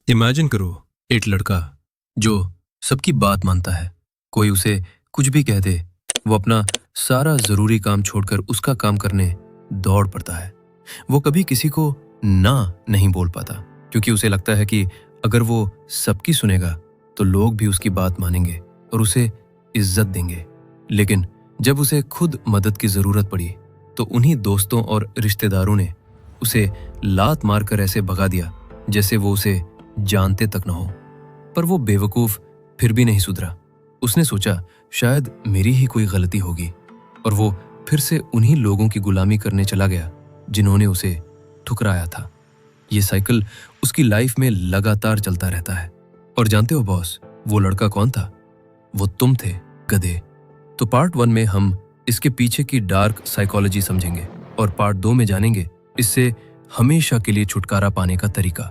Imagine करो, एक लड़का जो सबकी बात मानता है। कोई उसे कुछ भी कह दे, वो अपना सारा जरूरी काम छोड़कर उसका काम करने दौड़ पड़ता है। वो कभी किसी को ना नहीं बोल पाता, क्योंकि उसे लगता है कि अगर वो सबकी सुनेगा तो लोग भी उसकी बात मानेंगे और उसे इज्जत देंगे। लेकिन जब उसे खुद मदद की जरूरत पड़ी तो उन्हीं दोस्तों और रिश्तेदारों ने उसे लात मारकर ऐसे भगा दिया जैसे वो उसे जानते तक न हो। पर वो बेवकूफ फिर भी नहीं सुधरा। उसने सोचा शायद मेरी ही कोई गलती होगी, और वो फिर से उन्हीं लोगों की गुलामी करने चला गया जिन्होंने उसे ठुकराया था। ये साइकिल उसकी लाइफ में लगातार चलता रहता है। और जानते हो बॉस, वो लड़का कौन था? वो तुम थे, गधे। तो पार्ट 1 में हम इसके पीछे की डार्क साइकोलॉजी समझेंगे और पार्ट 2 में जानेंगे इससे हमेशा के लिए छुटकारा पाने का तरीका।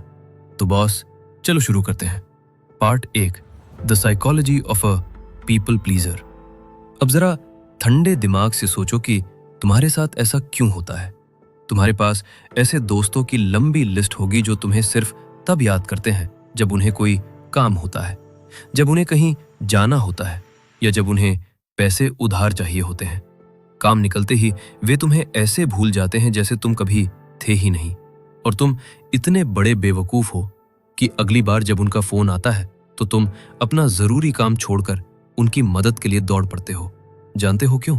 तो बॉस, चलो शुरू करते हैं। Part 1, the psychology of a people pleaser. अब जरा ठंडे दिमाग से सोचो कि तुम्हारे साथ ऐसा क्यों होता है। तुम्हारे पास ऐसे दोस्तों की लंबी लिस्ट होगी जो तुम्हें सिर्फ तब याद करते हैं जब उन्हें कोई काम होता है, जब उन्हें कहीं जाना होता है, या जब उन्हें पैसे उधार चाहिए होते हैं। काम निकलते ही वे तुम्हें ऐसे भूल जाते हैं जैसे तुम कभी थे ही नहीं, और तुम इतने बड़े बेवकूफ हो कि अगली बार जब उनका फोन आता है तो तुम अपना जरूरी काम छोड़कर उनकी मदद के लिए दौड़ पड़ते हो। जानते हो क्यों?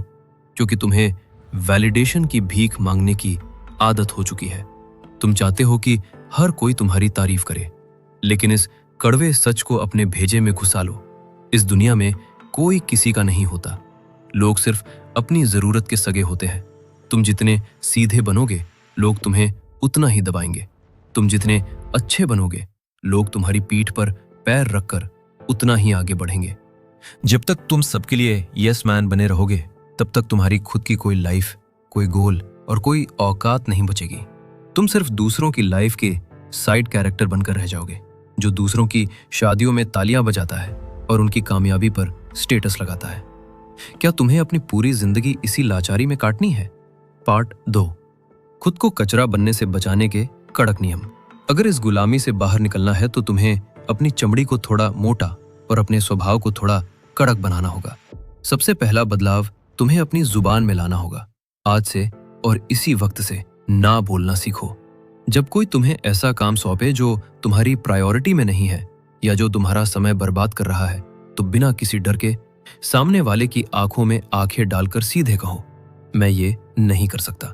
क्योंकि तुम्हें वैलिडेशन की भीख मांगने की आदत हो चुकी है। तुम चाहते हो कि हर कोई तुम्हारी तारीफ करे, लेकिन इस कड़वे सच को अपने भेजे में घुसा लो। इस दुनिया में कोई किसी का नहीं होता। लोग सिर्फ अपनी जरूरत के सगे होते हैं। तुम जितने सीधे बनोगे, लोग तुम्हें उतना ही दबाएंगे। तुम जितने अच्छे बनोगे, लोग तुम्हारी पीठ पर पैर रखकर उतना ही आगे बढ़ेंगे। जब तक तुम सबके लिए यस मैन बने रहोगे, तब तक तुम्हारी खुद की कोई लाइफ, कोई गोल और कोई औकात नहीं बचेगी। तुम सिर्फ दूसरों की लाइफ के साइड कैरेक्टर बनकर रह जाओगे, जो दूसरों की शादियों में तालियां बजाता है और उनकी कामयाबी पर स्टेटस लगाता है। क्या तुम्हें अपनी पूरी जिंदगी इसी लाचारी में काटनी है? पार्ट 2, खुद को कचरा बनने से बचाने के कड़क नियम। अगर इस गुलामी से बाहर निकलना है तो तुम्हें अपनी चमड़ी को थोड़ा मोटा और अपने स्वभाव को थोड़ा कड़क बनाना होगा। सबसे पहला बदलाव तुम्हें अपनी जुबान में लाना होगा। आज से और इसी वक्त से ना बोलना सीखो। जब कोई तुम्हें ऐसा काम सौंपे जो तुम्हारी प्रायोरिटी में नहीं है या जो तुम्हारा समय बर्बाद कर रहा है, तो बिना किसी डर के सामने वाले की आंखों में आंखें डालकर सीधे कहो, मैं ये नहीं कर सकता।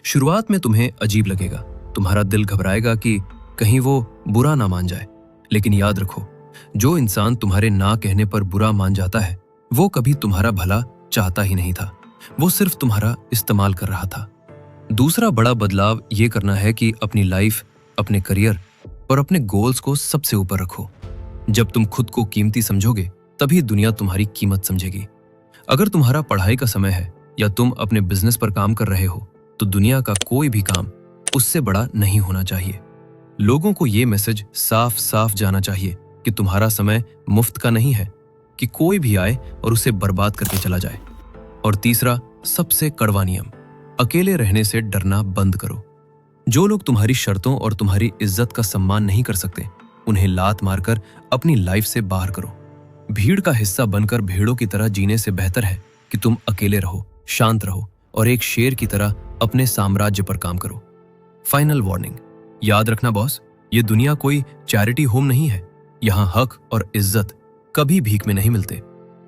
शुरुआत में तुम्हें अजीब लगेगा, तुम्हारा दिल घबराएगा कि कहीं वो बुरा ना मान जाए। लेकिन याद रखो, जो इंसान तुम्हारे ना कहने पर बुरा मान जाता है, वो कभी तुम्हारा भला चाहता ही नहीं था। वो सिर्फ तुम्हारा इस्तेमाल कर रहा था। दूसरा बड़ा बदलाव ये करना है कि अपनी लाइफ, अपने करियर और अपने गोल्स को सबसे ऊपर रखो। जब तुम खुद को कीमती समझोगे, तभी दुनिया तुम्हारी कीमत समझेगी। अगर तुम्हारा पढ़ाई का समय है या तुम अपने बिजनेस पर काम कर रहे हो, तो दुनिया का कोई भी काम उससे बड़ा नहीं होना चाहिए। लोगों को ये मैसेज साफ साफ जाना चाहिए कि तुम्हारा समय मुफ्त का नहीं है, कि कोई भी आए और उसे बर्बाद करके चला जाए। और तीसरा, सबसे कड़वा नियम, अकेले रहने से डरना बंद करो। जो लोग तुम्हारी शर्तों और तुम्हारी इज्जत का सम्मान नहीं कर सकते, उन्हें लात मारकर अपनी लाइफ से बाहर करो। भीड़ का हिस्सा बनकर भेड़ों की तरह जीने से बेहतर है कि तुम अकेले रहो, शांत रहो और एक शेर की तरह अपने साम्राज्य पर काम करो। फाइनल वार्निंग, याद रखना बॉस, ये दुनिया कोई चैरिटी होम नहीं है। यहाँ हक और इज्जत कभी भीख में नहीं मिलते।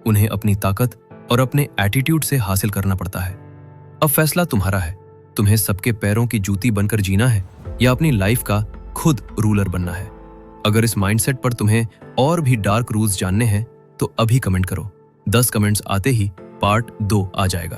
उन्हें अपनी ताकत और अपने एटीट्यूड से हासिल करना पड़ता है। अब फैसला तुम्हारा है। तुम्हें सबके पैरों की जूती बनकर जीना है या अपनी लाइफ का खुद रूलर बनना है। अगर इस माइंडसेट पर तुम्हें और भी डार्क रूल्स जानने हैं तो अभी कमेंट करो। 10 कमेंट्स आते ही पार्ट 2 आ जाएगा।